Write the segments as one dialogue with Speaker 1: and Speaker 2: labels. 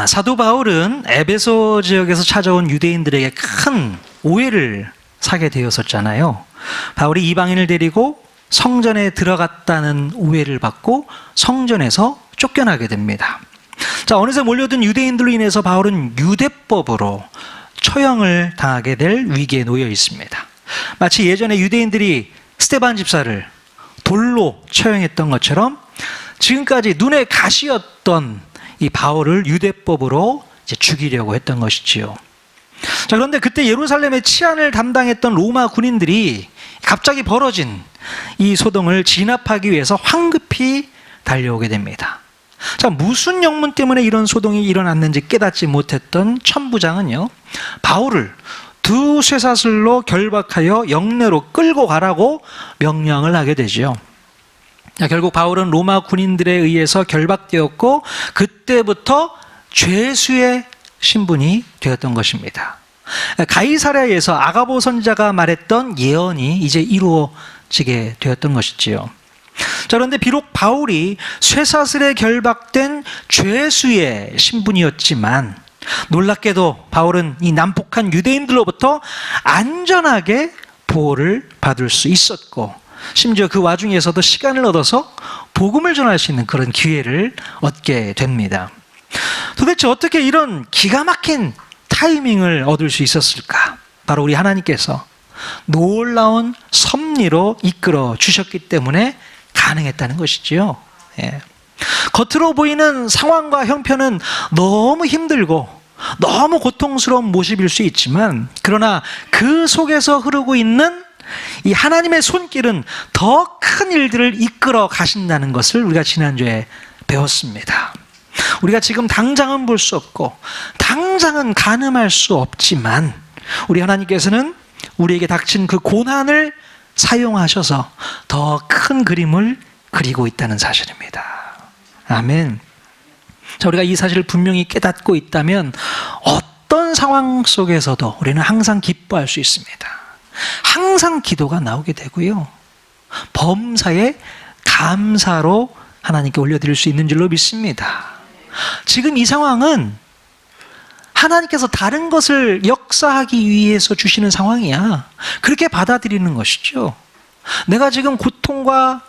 Speaker 1: 사도 바울은 에베소 지역에서 찾아온 유대인들에게 큰 오해를 사게 되었었잖아요. 바울이 이방인을 데리고 성전에 들어갔다는 오해를 받고 성전에서 쫓겨나게 됩니다. 자, 어느새 몰려든 유대인들로 인해서 바울은 유대법으로 처형을 당하게 될 위기에 놓여 있습니다. 마치 예전에 유대인들이 스데반 집사를 돌로 처형했던 것처럼 지금까지 눈에 가시였던 이 바울을 유대법으로 이제 죽이려고 했던 것이지요. 자, 그런데 그때 예루살렘의 치안을 담당했던 로마 군인들이 갑자기 벌어진 이 소동을 진압하기 위해서 황급히 달려오게 됩니다. 자, 무슨 영문 때문에 이런 소동이 일어났는지 깨닫지 못했던 천부장은요, 바울을 두 쇠사슬로 결박하여 영내로 끌고 가라고 명령을 하게 되죠. 결국 바울은 로마 군인들에 의해서 결박되었고 그때부터 죄수의 신분이 되었던 것입니다. 가이사랴에서 아가보 선지자가 말했던 예언이 이제 이루어지게 되었던 것이지요. 자, 그런데 비록 바울이 쇠사슬에 결박된 죄수의 신분이었지만 놀랍게도 바울은 이 난폭한 유대인들로부터 안전하게 보호를 받을 수 있었고 심지어 그 와중에서도 시간을 얻어서 복음을 전할 수 있는 그런 기회를 얻게 됩니다. 도대체 어떻게 이런 기가 막힌 타이밍을 얻을 수 있었을까? 바로 우리 하나님께서 놀라운 섭리로 이끌어 주셨기 때문에 가능했다는 것이지요. 예. 겉으로 보이는 상황과 형편은 너무 힘들고 너무 고통스러운 모습일 수 있지만 그러나 그 속에서 흐르고 있는 이 하나님의 손길은 더 큰 일들을 이끌어 가신다는 것을 우리가 지난주에 배웠습니다. 우리가 지금 당장은 볼 수 없고 당장은 가늠할 수 없지만 우리 하나님께서는 우리에게 닥친 그 고난을 사용하셔서 더 큰 그림을 그리고 있다는 사실입니다. 아멘. 자, 우리가 이 사실을 분명히 깨닫고 있다면 어떤 상황 속에서도 우리는 항상 기뻐할 수 있습니다. 항상 기도가 나오게 되고요, 범사에 감사로 하나님께 올려드릴 수 있는 줄로 믿습니다. 지금 이 상황은 하나님께서 다른 것을 역사하기 위해서 주시는 상황이야. 그렇게 받아들이는 것이죠. 내가 지금 고통과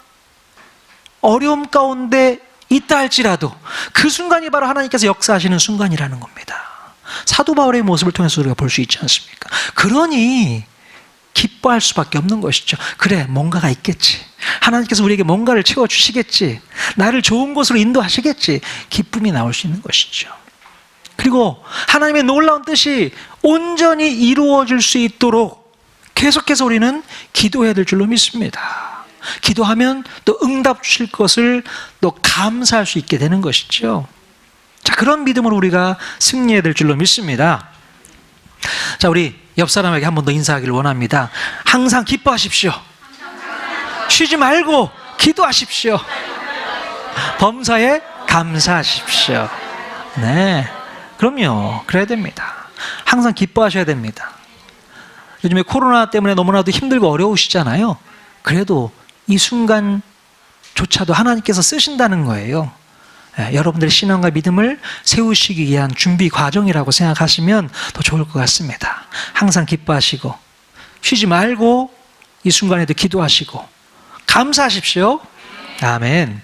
Speaker 1: 어려움 가운데 있다 할지라도 그 순간이 바로 하나님께서 역사하시는 순간이라는 겁니다. 사도 바울의 모습을 통해서 우리가 볼 수 있지 않습니까? 그러니 기뻐할 수밖에 없는 것이죠. 그래, 뭔가가 있겠지. 하나님께서 우리에게 뭔가를 채워주시겠지. 나를 좋은 곳으로 인도하시겠지. 기쁨이 나올 수 있는 것이죠. 그리고 하나님의 놀라운 뜻이 온전히 이루어질 수 있도록 계속해서 우리는 기도해야 될 줄로 믿습니다. 기도하면 또 응답 주실 것을 또 감사할 수 있게 되는 것이죠. 자, 그런 믿음으로 우리가 승리해야 될 줄로 믿습니다. 자, 우리 옆 사람에게 한 번 더 인사하기를 원합니다. 항상 기뻐하십시오. 쉬지 말고 기도하십시오. 범사에 감사하십시오. 네, 그럼요. 그래야 됩니다. 항상 기뻐하셔야 됩니다. 요즘에 코로나 때문에 너무나도 힘들고 어려우시잖아요. 그래도 이 순간조차도 하나님께서 쓰신다는 거예요. 여러분들의 신앙과 믿음을 세우시기 위한 준비 과정이라고 생각하시면 더 좋을 것 같습니다. 항상 기뻐하시고 쉬지 말고 이 순간에도 기도하시고 감사하십시오. 아멘.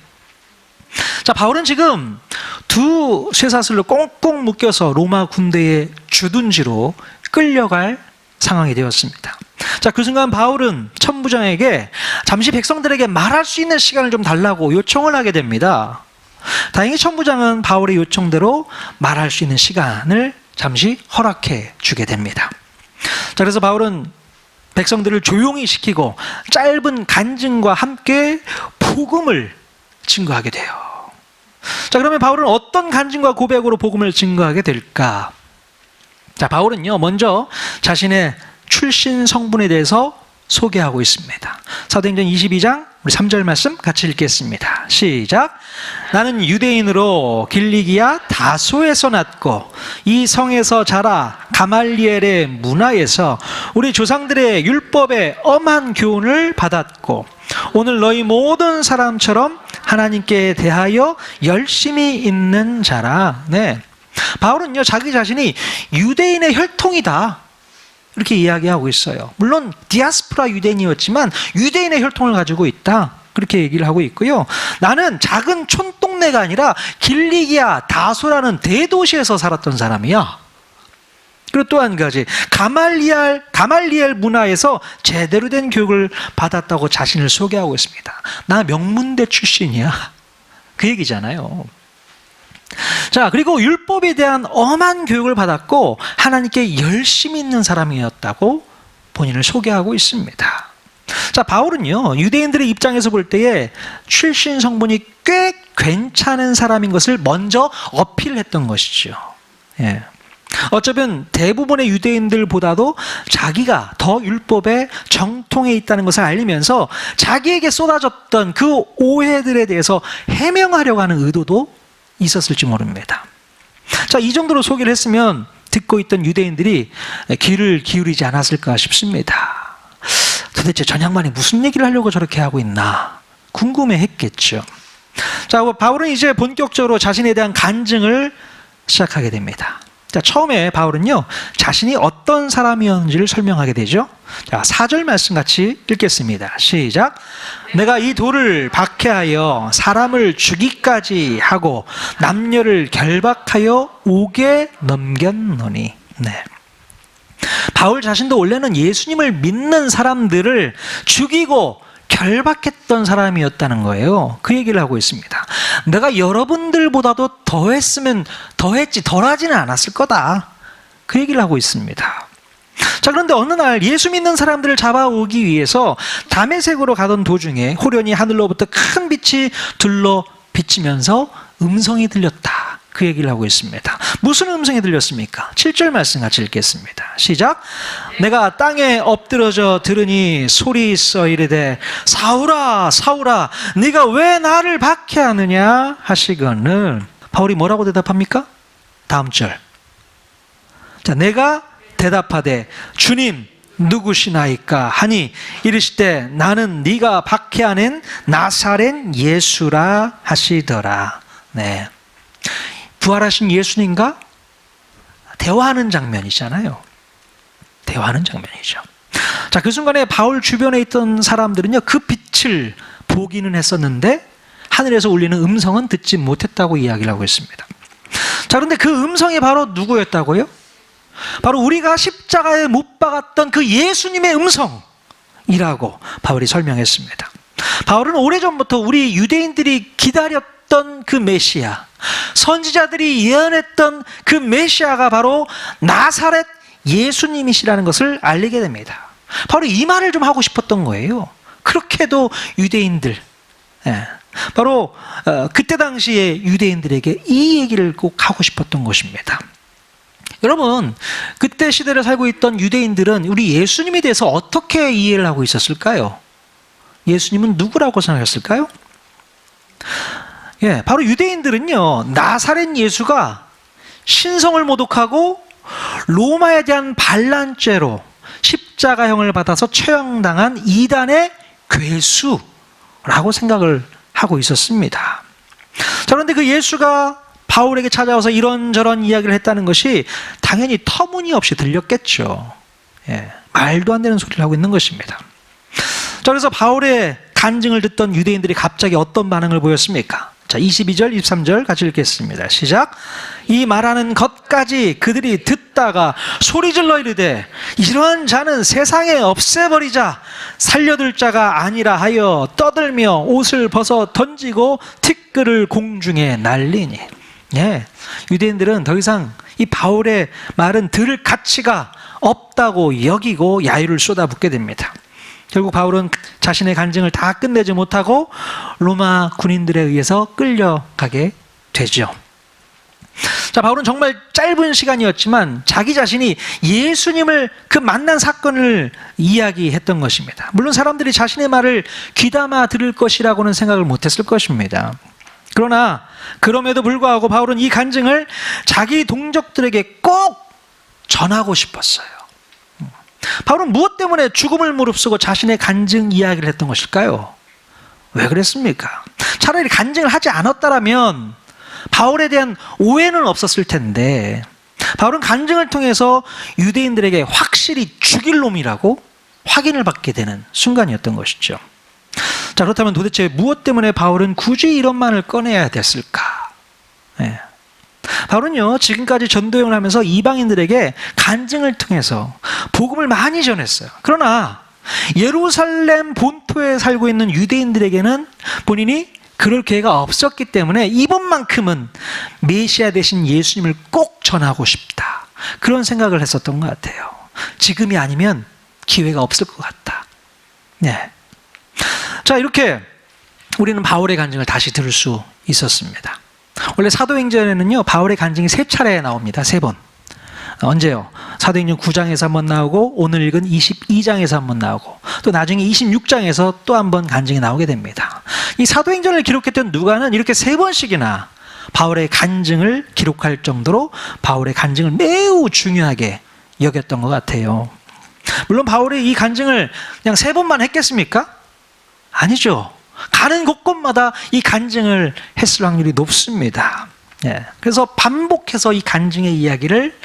Speaker 1: 자, 바울은 지금 두 쇠사슬로 꽁꽁 묶여서 로마 군대의 주둔지로 끌려갈 상황이 되었습니다. 자, 그 순간 바울은 천부장에게 잠시 백성들에게 말할 수 있는 시간을 좀 달라고 요청을 하게 됩니다. 다행히 천부장은 바울의 요청대로 말할 수 있는 시간을 잠시 허락해 주게 됩니다. 자, 그래서 바울은 백성들을 조용히 시키고 짧은 간증과 함께 복음을 증거하게 돼요. 자, 그러면 바울은 어떤 간증과 고백으로 복음을 증거하게 될까? 자, 바울은요, 먼저 자신의 출신 성분에 대해서 소개하고 있습니다. 사도행전 22장 우리 3절 말씀 같이 읽겠습니다. 시작. 나는 유대인으로 길리기아 다소에서 났고 이 성에서 자라 가말리엘의 문화에서 우리 조상들의 율법의 엄한 교훈을 받았고 오늘 너희 모든 사람처럼 하나님께 대하여 열심히 있는 자라. 네. 바울은요, 자기 자신이 유대인의 혈통이다, 이렇게 이야기하고 있어요. 물론 디아스포라 유대인이었지만 유대인의 혈통을 가지고 있다, 그렇게 얘기를 하고 있고요. 나는 작은 촌동네가 아니라 길리기아 다소라는 대도시에서 살았던 사람이야. 그리고 또 한 가지, 가말리엘 문화에서 제대로 된 교육을 받았다고 자신을 소개하고 있습니다. 나 명문대 출신이야, 그 얘기잖아요. 자, 그리고 율법에 대한 엄한 교육을 받았고 하나님께 열심히 있는 사람이었다고 본인을 소개하고 있습니다. 자, 바울은요, 유대인들의 입장에서 볼 때에 출신 성분이 꽤 괜찮은 사람인 것을 먼저 어필했던 것이죠. 예. 어쩌면 대부분의 유대인들보다도 자기가 더 율법의 정통에 있다는 것을 알리면서 자기에게 쏟아졌던 그 오해들에 대해서 해명하려고 하는 의도도 있었을지 모릅니다. 자, 이 정도로 소개를 했으면 듣고 있던 유대인들이 귀를 기울이지 않았을까 싶습니다. 도대체 전 양반이 무슨 얘기를 하려고 저렇게 하고 있나 궁금해했겠죠. 자, 바울은 이제 본격적으로 자신에 대한 간증을 시작하게 됩니다. 자, 처음에 바울은요, 자신이 어떤 사람이었는지를 설명하게 되죠. 자, 4절 말씀 같이 읽겠습니다. 시작. 내가 이 돌을 박해하여 사람을 죽이까지 하고 남녀를 결박하여 옥에 넘겼노니. 네. 바울 자신도 원래는 예수님을 믿는 사람들을 죽이고 결박했던 사람이었다는 거예요. 그 얘기를 하고 있습니다. 내가 여러분들보다도 더했지 덜하지는 않았을 거다, 그 얘기를 하고 있습니다. 자, 그런데 어느 날 예수 믿는 사람들을 잡아오기 위해서 다메섹으로 가던 도중에 호련히 하늘로부터 큰 빛이 둘러 비치면서 음성이 들렸다, 그 얘기를 하고 있습니다. 무슨 음성이 들렸습니까? 7절 말씀 같이 읽겠습니다. 시작. 내가 땅에 엎드러져 들으니 소리 있어 이르되 사울아 사울아 네가 왜 나를 박해하느냐 하시거늘. 바울이 뭐라고 대답합니까? 다음 절. 자, 내가 대답하되 주님 누구시나이까 하니 이르시되 나는 네가 박해하는 나사렛 예수라 하시더라. 네. 부활하신 예수님과 대화하는 장면이잖아요. 대화하는 장면이죠. 자, 그 순간에 바울 주변에 있던 사람들은요, 그 빛을 보기는 했었는데 하늘에서 울리는 음성은 듣지 못했다고 이야기를 하고 있습니다. 자, 그런데 그 음성이 바로 누구였다고요? 바로 우리가 십자가에 못 박았던 그 예수님의 음성이라고 바울이 설명했습니다. 바울은 오래전부터 우리 유대인들이 기다렸던 그 메시아, 선지자들이 예언했던 그 메시아가 바로 나사렛 예수님이시라는 것을 알리게 됩니다. 바로 이 말을 좀 하고 싶었던 거예요. 그렇게도 유대인들, 바로 그때 당시에 유대인들에게 이 얘기를 꼭 하고 싶었던 것입니다. 여러분, 그때 시대를 살고 있던 유대인들은 우리 예수님에 대해서 어떻게 이해를 하고 있었을까요? 예수님은 누구라고 생각했을까요? 예, 바로 유대인들은요, 나사렛 예수가 신성을 모독하고 로마에 대한 반란죄로 십자가형을 받아서 처형당한 이단의 괴수라고 생각을 하고 있었습니다. 자, 그런데 그 예수가 바울에게 찾아와서 이런저런 이야기를 했다는 것이 당연히 터무니없이 들렸겠죠. 예, 말도 안 되는 소리를 하고 있는 것입니다. 자, 그래서 바울의 간증을 듣던 유대인들이 갑자기 어떤 반응을 보였습니까? 자, 22절, 23절 같이 읽겠습니다. 시작. 이 말하는 것까지 그들이 듣다가 소리질러 이르되 이러한 자는 세상에 없애버리자, 살려둘 자가 아니라 하여 떠들며 옷을 벗어 던지고 티끌을 공중에 날리니. 예, 유대인들은 더 이상 이 바울의 말은 들을 가치가 없다고 여기고 야유를 쏟아붓게 됩니다. 결국 바울은 자신의 간증을 다 끝내지 못하고 로마 군인들에 의해서 끌려가게 되죠. 자, 바울은 정말 짧은 시간이었지만 자기 자신이 예수님을 그 만난 사건을 이야기했던 것입니다. 물론 사람들이 자신의 말을 귀담아 들을 것이라고는 생각을 못했을 것입니다. 그러나 그럼에도 불구하고 바울은 이 간증을 자기 동족들에게 꼭 전하고 싶었어요. 바울은 무엇 때문에 죽음을 무릅쓰고 자신의 간증 이야기를 했던 것일까요? 왜 그랬습니까? 차라리 간증을 하지 않았다라면 바울에 대한 오해는 없었을 텐데 바울은 간증을 통해서 유대인들에게 확실히 죽일 놈이라고 확인을 받게 되는 순간이었던 것이죠. 자, 그렇다면 도대체 무엇 때문에 바울은 굳이 이런 말을 꺼내야 됐을까? 네. 바울은요, 지금까지 전도여행을 하면서 이방인들에게 간증을 통해서 복음을 많이 전했어요. 그러나 예루살렘 본토에 살고 있는 유대인들에게는 본인이 그럴 기회가 없었기 때문에 이번만큼은 메시아 되신 예수님을 꼭 전하고 싶다, 그런 생각을 했었던 것 같아요. 지금이 아니면 기회가 없을 것 같다. 네. 자, 이렇게 우리는 바울의 간증을 다시 들을 수 있었습니다. 원래 사도행전에는요, 바울의 간증이 3차례 나옵니다. 3번. 언제요? 사도행전 9장에서 한번 나오고, 오늘 읽은 22장에서 한번 나오고, 또 나중에 26장에서 또 한번 간증이 나오게 됩니다. 이 사도행전을 기록했던 누가는 이렇게 3번씩이나 바울의 간증을 기록할 정도로 바울의 간증을 매우 중요하게 여겼던 것 같아요. 물론 바울이 이 간증을 그냥 3번만 했겠습니까? 아니죠. 가는 곳곳마다 이 간증을 했을 확률이 높습니다. 예. 그래서 반복해서 이 간증의 이야기를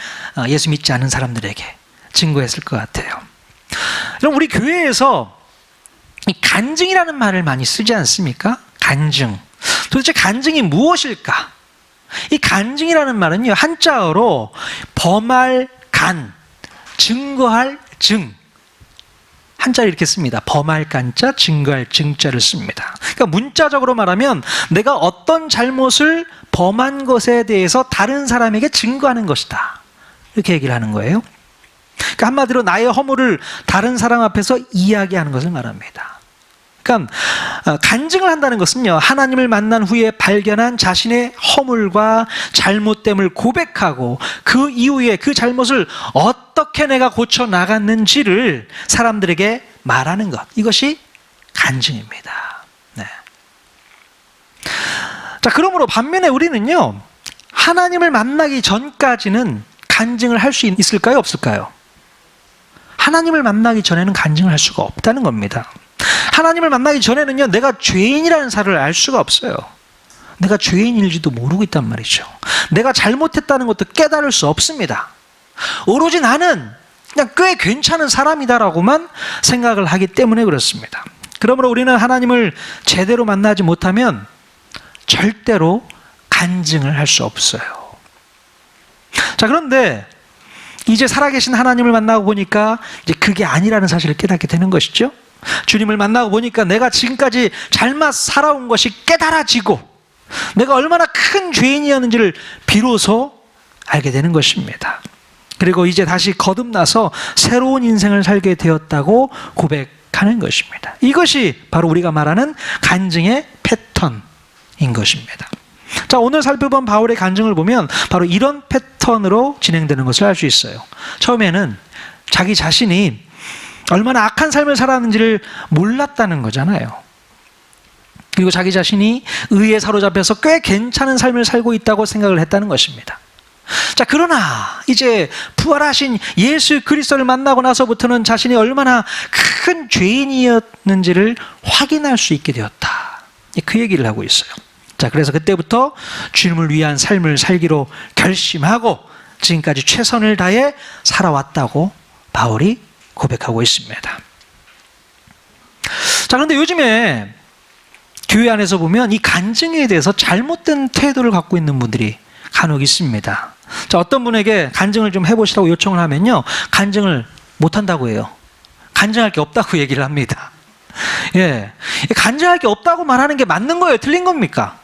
Speaker 1: 예수 믿지 않은 사람들에게 증거했을 것 같아요. 그럼 우리 교회에서 이 간증이라는 말을 많이 쓰지 않습니까? 간증. 도대체 간증이 무엇일까? 이 간증이라는 말은요, 한자어로 범할 간, 증거할 증. 한자를 이렇게 씁니다. 범할 간자, 증거할 증자를 씁니다. 그러니까 문자적으로 말하면 내가 어떤 잘못을 범한 것에 대해서 다른 사람에게 증거하는 것이다, 이렇게 얘기를 하는 거예요. 그러니까 한마디로 나의 허물을 다른 사람 앞에서 이야기하는 것을 말합니다. 그러니까 간증을 한다는 것은요, 하나님을 만난 후에 발견한 자신의 허물과 잘못됨을 고백하고 그 이후에 그 잘못을 어떻게 내가 고쳐 나갔는지를 사람들에게 말하는 것, 이것이 간증입니다. 네. 자, 그러므로 반면에 우리는요, 하나님을 만나기 전까지는 간증을 할 수 있을까요, 없을까요? 하나님을 만나기 전에는 간증을 할 수가 없다는 겁니다. 하나님을 만나기 전에는요, 내가 죄인이라는 사실을 알 수가 없어요. 내가 죄인일지도 모르고 있단 말이죠. 내가 잘못했다는 것도 깨달을 수 없습니다. 오로지 나는 그냥 꽤 괜찮은 사람이다라고만 생각을 하기 때문에 그렇습니다. 그러므로 우리는 하나님을 제대로 만나지 못하면 절대로 간증을 할 수 없어요. 자, 그런데 이제 살아계신 하나님을 만나고 보니까 이제 그게 아니라는 사실을 깨닫게 되는 것이죠. 주님을 만나고 보니까 내가 지금까지 잘못 살아온 것이 깨달아지고 내가 얼마나 큰 죄인이었는지를 비로소 알게 되는 것입니다. 그리고 이제 다시 거듭나서 새로운 인생을 살게 되었다고 고백하는 것입니다. 이것이 바로 우리가 말하는 간증의 패턴인 것입니다. 자, 오늘 살펴본 바울의 간증을 보면 바로 이런 패턴으로 진행되는 것을 알 수 있어요. 처음에는 자기 자신이 얼마나 악한 삶을 살았는지를 몰랐다는 거잖아요. 그리고 자기 자신이 의에 사로잡혀서 꽤 괜찮은 삶을 살고 있다고 생각을 했다는 것입니다. 자, 그러나 이제 부활하신 예수 그리스도를 만나고 나서부터는 자신이 얼마나 큰 죄인이었는지를 확인할 수 있게 되었다, 그 얘기를 하고 있어요. 자, 그래서 그때부터 주님을 위한 삶을 살기로 결심하고 지금까지 최선을 다해 살아왔다고 바울이 고백하고 있습니다. 자, 그런데 요즘에 교회 안에서 보면 이 간증에 대해서 잘못된 태도를 갖고 있는 분들이 간혹 있습니다. 자, 어떤 분에게 간증을 좀 해보시라고 요청을 하면요, 간증을 못한다고 해요. 간증할 게 없다고 얘기를 합니다. 예, 간증할 게 없다고 말하는 게 맞는 거예요, 틀린 겁니까?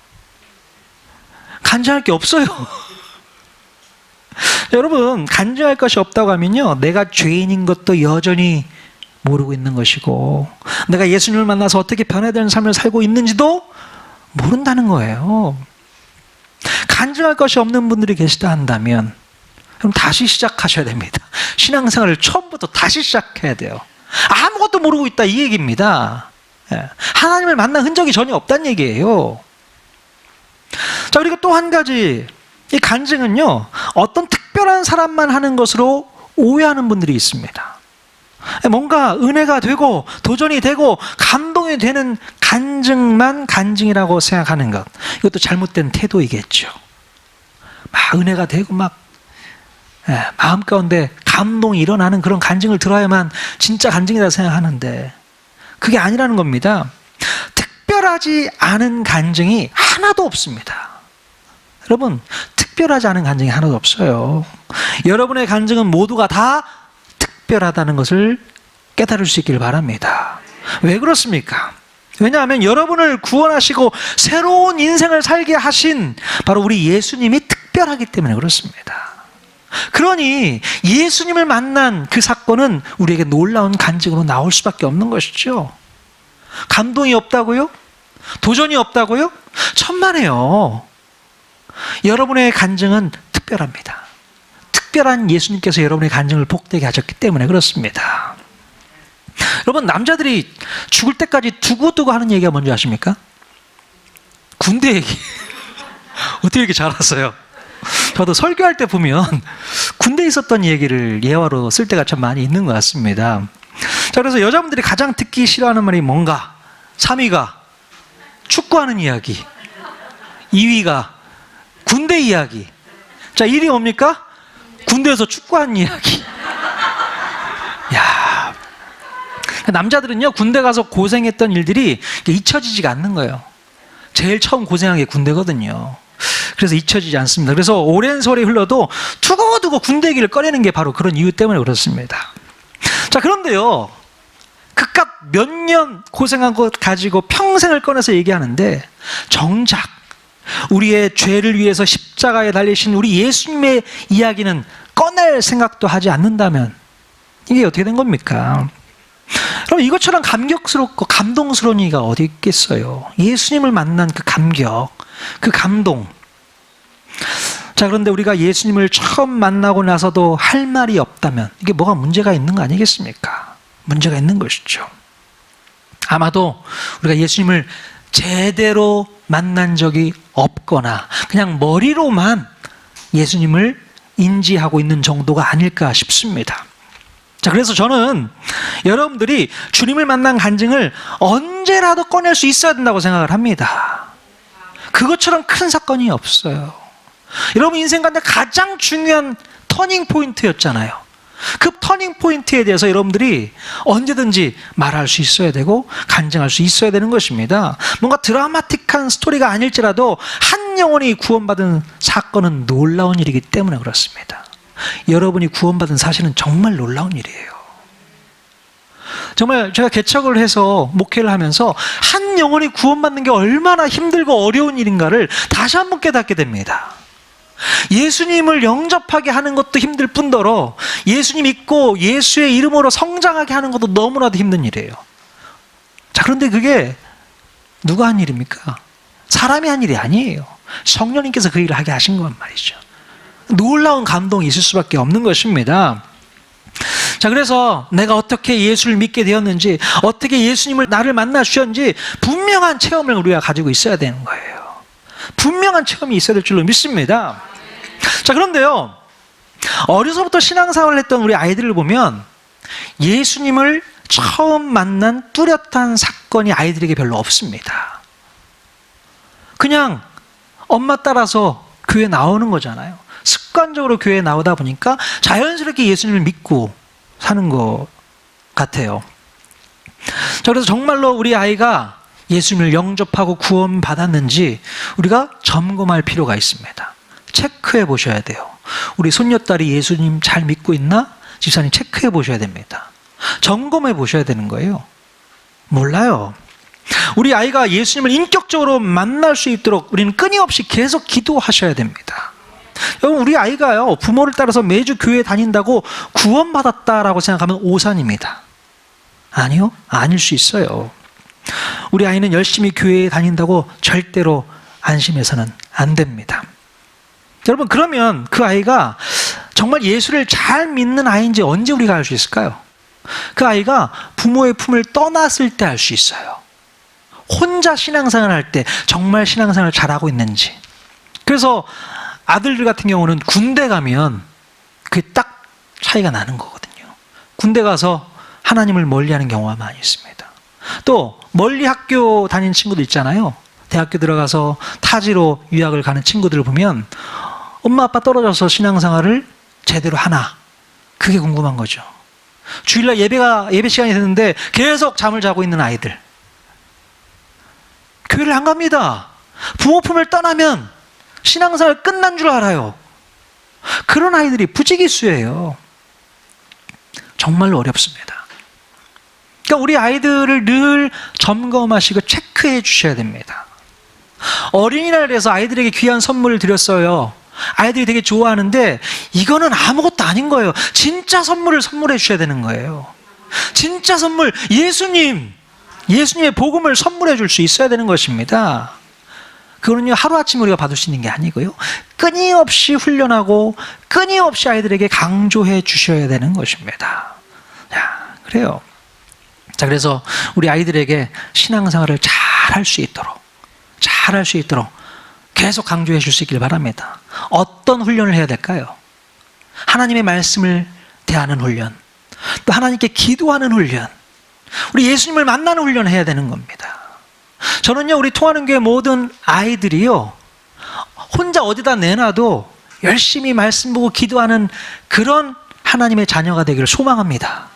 Speaker 1: 간증할 게 없어요. 여러분, 간증할 것이 없다고 하면요, 내가 죄인인 것도 여전히 모르고 있는 것이고 내가 예수님을 만나서 어떻게 변화되는 삶을 살고 있는지도 모른다는 거예요. 간증할 것이 없는 분들이 계시다 한다면 그럼 다시 시작하셔야 됩니다. 신앙생활을 처음부터 다시 시작해야 돼요. 아무것도 모르고 있다, 이 얘기입니다. 하나님을 만난 흔적이 전혀 없다는 얘기예요. 자, 그리고 또 한 가지, 이 간증은요, 어떤 특별한 사람만 하는 것으로 오해하는 분들이 있습니다. 뭔가 은혜가 되고 도전이 되고 감동이 되는 간증만 간증이라고 생각하는 것, 이것도 잘못된 태도이겠죠. 막 은혜가 되고 막 마음 가운데 감동이 일어나는 그런 간증을 들어야만 진짜 간증이라고 생각하는데 그게 아니라는 겁니다. 특별하지 않은 간증이 하나도 없습니다. 여러분, 특별하지 않은 간증이 하나도 없어요. 여러분의 간증은 모두가 다 특별하다는 것을 깨달을 수 있기를 바랍니다. 왜 그렇습니까? 왜냐하면 여러분을 구원하시고 새로운 인생을 살게 하신 바로 우리 예수님이 특별하기 때문에 그렇습니다. 그러니 예수님을 만난 그 사건은 우리에게 놀라운 간증으로 나올 수밖에 없는 것이죠. 감동이 없다고요? 도전이 없다고요? 천만에요. 여러분의 간증은 특별합니다. 특별한 예수님께서 여러분의 간증을 복되게 하셨기 때문에 그렇습니다. 여러분, 남자들이 죽을 때까지 두고두고 하는 얘기가 뭔지 아십니까? 군대 얘기. 어떻게 이렇게 잘 아세요? 저도 설교할 때 보면 군대에 있었던 얘기를 예화로 쓸 때가 참 많이 있는 것 같습니다. 자, 그래서 여자분들이 가장 듣기 싫어하는 말이 뭔가? 3위가 축구하는 이야기, 2위가 군대 이야기. 자, 1위 뭡니까? 군대에서 축구하는 이야기. 야, 남자들은요, 군대 가서 고생했던 일들이 잊혀지지가 않는 거예요. 제일 처음 고생한 게 군대거든요. 그래서 잊혀지지 않습니다. 그래서 오랜 세월이 흘러도 두고두고 군대 얘기를 꺼내는 게 바로 그런 이유 때문에 그렇습니다. 자, 그런데요, 그깟 몇 년 고생한 것 가지고 평생을 꺼내서 얘기하는데 정작 우리의 죄를 위해서 십자가에 달리신 우리 예수님의 이야기는 꺼낼 생각도 하지 않는다면 이게 어떻게 된 겁니까? 그럼 이것처럼 감격스럽고 감동스러운 얘기가 어디 있겠어요? 예수님을 만난 그 감격, 그 감동. 자, 그런데 우리가 예수님을 처음 만나고 나서도 할 말이 없다면 이게 뭐가 문제가 있는 거 아니겠습니까? 문제가 있는 것이죠. 아마도 우리가 예수님을 제대로 만난 적이 없거나 그냥 머리로만 예수님을 인지하고 있는 정도가 아닐까 싶습니다. 자, 그래서 저는 여러분들이 주님을 만난 간증을 언제라도 꺼낼 수 있어야 된다고 생각을 합니다. 그것처럼 큰 사건이 없어요. 여러분 인생 가운데 가장 중요한 터닝 포인트였잖아요. 그 터닝 포인트에 대해서 여러분들이 언제든지 말할 수 있어야 되고 간증할 수 있어야 되는 것입니다. 뭔가 드라마틱한 스토리가 아닐지라도 한 영혼이 구원받은 사건은 놀라운 일이기 때문에 그렇습니다. 여러분이 구원받은 사실은 정말 놀라운 일이에요. 정말 제가 개척을 해서 목회를 하면서 한 영혼이 구원받는 게 얼마나 힘들고 어려운 일인가를 다시 한번 깨닫게 됩니다. 예수님을 영접하게 하는 것도 힘들 뿐더러 예수님 믿고 예수의 이름으로 성장하게 하는 것도 너무나도 힘든 일이에요. 자, 그런데 그게 누가 한 일입니까? 사람이 한 일이 아니에요. 성령님께서 그 일을 하게 하신 건 말이죠. 놀라운 감동이 있을 수밖에 없는 것입니다. 자, 그래서 내가 어떻게 예수를 믿게 되었는지, 어떻게 예수님을 나를 만나 주셨는지 분명한 체험을 우리가 가지고 있어야 되는 거예요. 분명한 체험이 있어야 될 줄로 믿습니다. 자, 그런데요, 어려서부터 신앙생활을 했던 우리 아이들을 보면 예수님을 처음 만난 뚜렷한 사건이 아이들에게 별로 없습니다. 그냥 엄마 따라서 교회 나오는 거잖아요. 습관적으로 교회에 나오다 보니까 자연스럽게 예수님을 믿고 사는 것 같아요. 자, 그래서 정말로 우리 아이가 예수님을 영접하고 구원받았는지 우리가 점검할 필요가 있습니다. 체크해 보셔야 돼요. 우리 손녀딸이 예수님 잘 믿고 있나? 집사님 체크해 보셔야 됩니다. 점검해 보셔야 되는 거예요. 몰라요. 우리 아이가 예수님을 인격적으로 만날 수 있도록 우리는 끊임없이 계속 기도하셔야 됩니다. 여러분, 우리 아이가요, 부모를 따라서 매주 교회 다닌다고 구원받았다라고 생각하면 오산입니다. 아니요, 아닐 수 있어요. 우리 아이는 열심히 교회에 다닌다고 절대로 안심해서는 안 됩니다. 여러분, 그러면 그 아이가 정말 예수를 잘 믿는 아이인지 언제 우리가 알 수 있을까요? 그 아이가 부모의 품을 떠났을 때 알 수 있어요. 혼자 신앙생활을 할 때 정말 신앙생활을 잘하고 있는지. 그래서 아들들 같은 경우는 군대 가면 그게 딱 차이가 나는 거거든요. 군대 가서 하나님을 멀리하는 경우가 많이 있습니다. 또 멀리 학교 다니는 친구들 있잖아요. 대학교 들어가서 타지로 유학을 가는 친구들을 보면 엄마 아빠 떨어져서 신앙생활을 제대로 하나, 그게 궁금한 거죠. 주일날 예배 시간이 됐는데 계속 잠을 자고 있는 아이들, 교회를 안 갑니다. 부모 품을 떠나면 신앙생활 끝난 줄 알아요. 그런 아이들이 부지기수예요. 정말로 어렵습니다. 그러니까 우리 아이들을 늘 점검하시고 체크해 주셔야 됩니다. 어린이날에서 아이들에게 귀한 선물을 드렸어요. 아이들이 되게 좋아하는데 이거는 아무것도 아닌 거예요. 진짜 선물을 선물해 주셔야 되는 거예요. 진짜 선물, 예수님의 복음을 선물해 줄 수 있어야 되는 것입니다. 그거는요, 하루아침에 우리가 받을 수 있는 게 아니고요, 끊임없이 훈련하고 끊임없이 아이들에게 강조해 주셔야 되는 것입니다. 자, 그래요. 자, 그래서 우리 아이들에게 신앙생활을 잘 할 수 있도록 계속 강조해 줄 수 있길 바랍니다. 어떤 훈련을 해야 될까요? 하나님의 말씀을 대하는 훈련, 또 하나님께 기도하는 훈련, 우리 예수님을 만나는 훈련을 해야 되는 겁니다. 저는요, 우리 통하는 교회 모든 아이들이요, 혼자 어디다 내놔도 열심히 말씀 보고 기도하는 그런 하나님의 자녀가 되기를 소망합니다.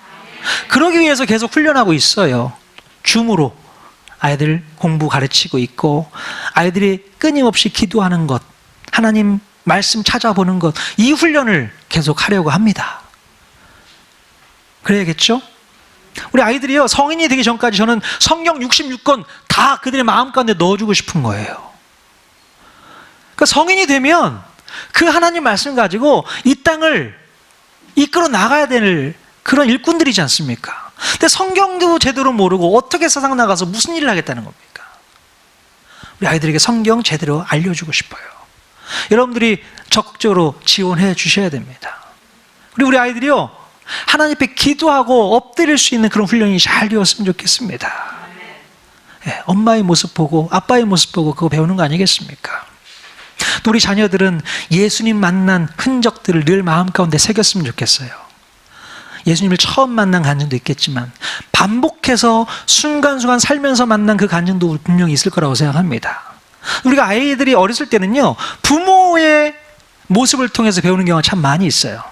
Speaker 1: 그러기 위해서 계속 훈련하고 있어요. 줌으로 아이들 공부 가르치고 있고, 아이들이 끊임없이 기도하는 것, 하나님 말씀 찾아보는 것, 이 훈련을 계속 하려고 합니다. 그래야겠죠? 우리 아이들이요, 성인이 되기 전까지 저는 성경 66권 다 그들의 마음 가운데 넣어주고 싶은 거예요. 그러니까 성인이 되면 그 하나님 말씀 가지고 이 땅을 이끌어 나가야 될 그런 일꾼들이지 않습니까? 근데 성경도 제대로 모르고 어떻게 세상 나가서 무슨 일을 하겠다는 겁니까? 우리 아이들에게 성경 제대로 알려주고 싶어요. 여러분들이 적극적으로 지원해 주셔야 됩니다. 우리 아이들이요, 하나님 앞에 기도하고 엎드릴 수 있는 그런 훈련이 잘 되었으면 좋겠습니다. 네, 엄마의 모습 보고 아빠의 모습 보고 그거 배우는 거 아니겠습니까? 또 우리 자녀들은 예수님 만난 흔적들을 늘 마음 가운데 새겼으면 좋겠어요. 예수님을 처음 만난 간증도 있겠지만 반복해서 순간순간 살면서 만난 그 간증도 분명히 있을 거라고 생각합니다. 우리가 아이들이 어렸을 때는요, 부모의 모습을 통해서 배우는 경우가 참 많이 있어요.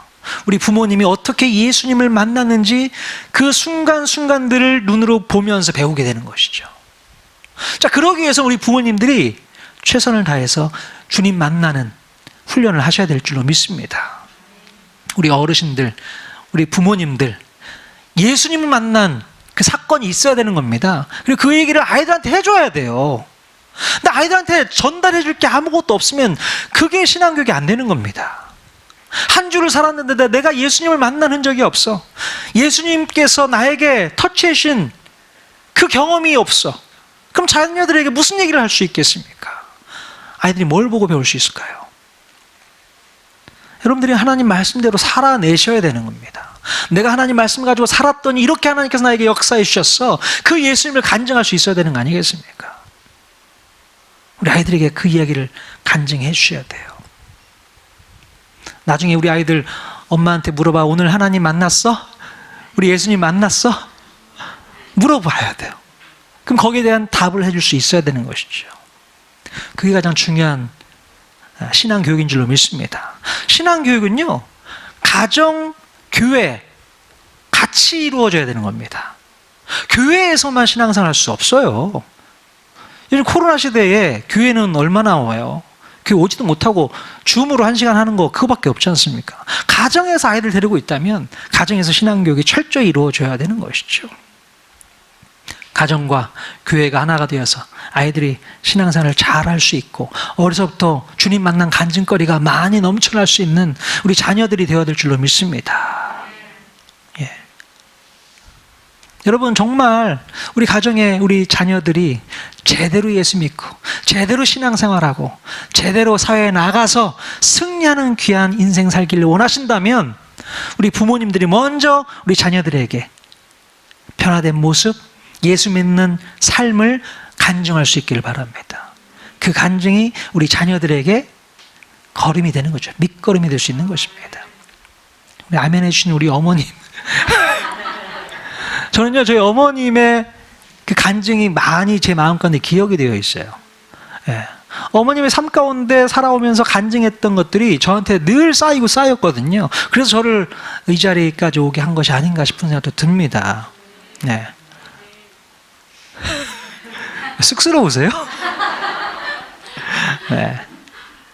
Speaker 1: 우리 부모님이 어떻게 예수님을 만났는지 그 순간순간들을 눈으로 보면서 배우게 되는 것이죠. 자, 그러기 위해서 우리 부모님들이 최선을 다해서 주님 만나는 훈련을 하셔야 될 줄로 믿습니다. 우리 어르신들, 우리 부모님들, 예수님을 만난 그 사건이 있어야 되는 겁니다. 그리고 그 얘기를 아이들한테 해줘야 돼요. 근데 아이들한테 전달해 줄 게 아무것도 없으면 그게 신앙교육이 안 되는 겁니다. 한 주를 살았는데 내가 예수님을 만난 흔적이 없어. 예수님께서 나에게 터치해 주신 그 경험이 없어. 그럼 자녀들에게 무슨 얘기를 할 수 있겠습니까? 아이들이 뭘 보고 배울 수 있을까요? 여러분들이 하나님 말씀대로 살아내셔야 되는 겁니다. 내가 하나님 말씀 가지고 살았더니 이렇게 하나님께서 나에게 역사해 주셨어. 그 예수님을 간증할 수 있어야 되는 거 아니겠습니까? 우리 아이들에게 그 이야기를 간증해 주셔야 돼요. 나중에 우리 아이들 엄마한테 물어봐. 오늘 하나님 만났어? 우리 예수님 만났어? 물어봐야 돼요. 그럼 거기에 대한 답을 해줄 수 있어야 되는 것이죠. 그게 가장 중요한 신앙교육인 줄로 믿습니다. 신앙교육은요, 가정, 교회 같이 이루어져야 되는 겁니다. 교회에서만 신앙생활 할 수 없어요. 요즘 코로나 시대에 교회는 얼마나 와요? 교회 오지도 못하고 줌으로 1시간 하는 거 그거밖에 없지 않습니까? 가정에서 아이들 데리고 있다면 가정에서 신앙교육이 철저히 이루어져야 되는 것이죠. 가정과 교회가 하나가 되어서 아이들이 신앙생활을 잘 할 수 있고 어려서부터 주님 만난 간증거리가 많이 넘쳐날 수 있는 우리 자녀들이 되어야 될 줄로 믿습니다. 예. 여러분, 정말 우리 가정에 우리 자녀들이 제대로 예수 믿고 제대로 신앙생활하고 제대로 사회에 나가서 승리하는 귀한 인생 살기를 원하신다면 우리 부모님들이 먼저 우리 자녀들에게 변화된 모습, 예수 믿는 삶을 간증할 수 있기를 바랍니다. 그 간증이 우리 자녀들에게 걸음이 되는 거죠. 밑거름이 될 수 있는 것입니다. 우리 아멘 해주신 우리 어머님 저는요, 저희 어머님의 그 간증이 많이 제 마음 가운데 기억이 되어 있어요. 예. 어머님의 삶 가운데 살아오면서 간증했던 것들이 저한테 늘 쌓였거든요. 그래서 저를 이 자리까지 오게 한 것이 아닌가 싶은 생각도 듭니다. 네. 쑥스러우세요? 네.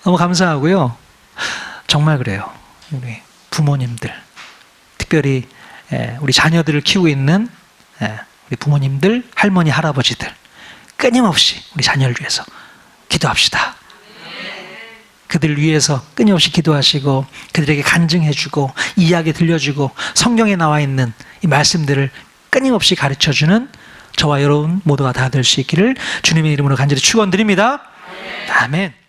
Speaker 1: 너무 감사하고요. 정말 그래요. 우리 부모님들, 특별히 우리 자녀들을 키우고 있는 우리 부모님들, 할머니, 할아버지들, 끊임없이 우리 자녀를 위해서 기도합시다. 그들 위해서 끊임없이 기도하시고 그들에게 간증해주고 이야기 들려주고 성경에 나와 있는 이 말씀들을 끊임없이 가르쳐주는 저와 여러분 모두가 다 될 수 있기를 주님의 이름으로 간절히 축원드립니다. 아멘.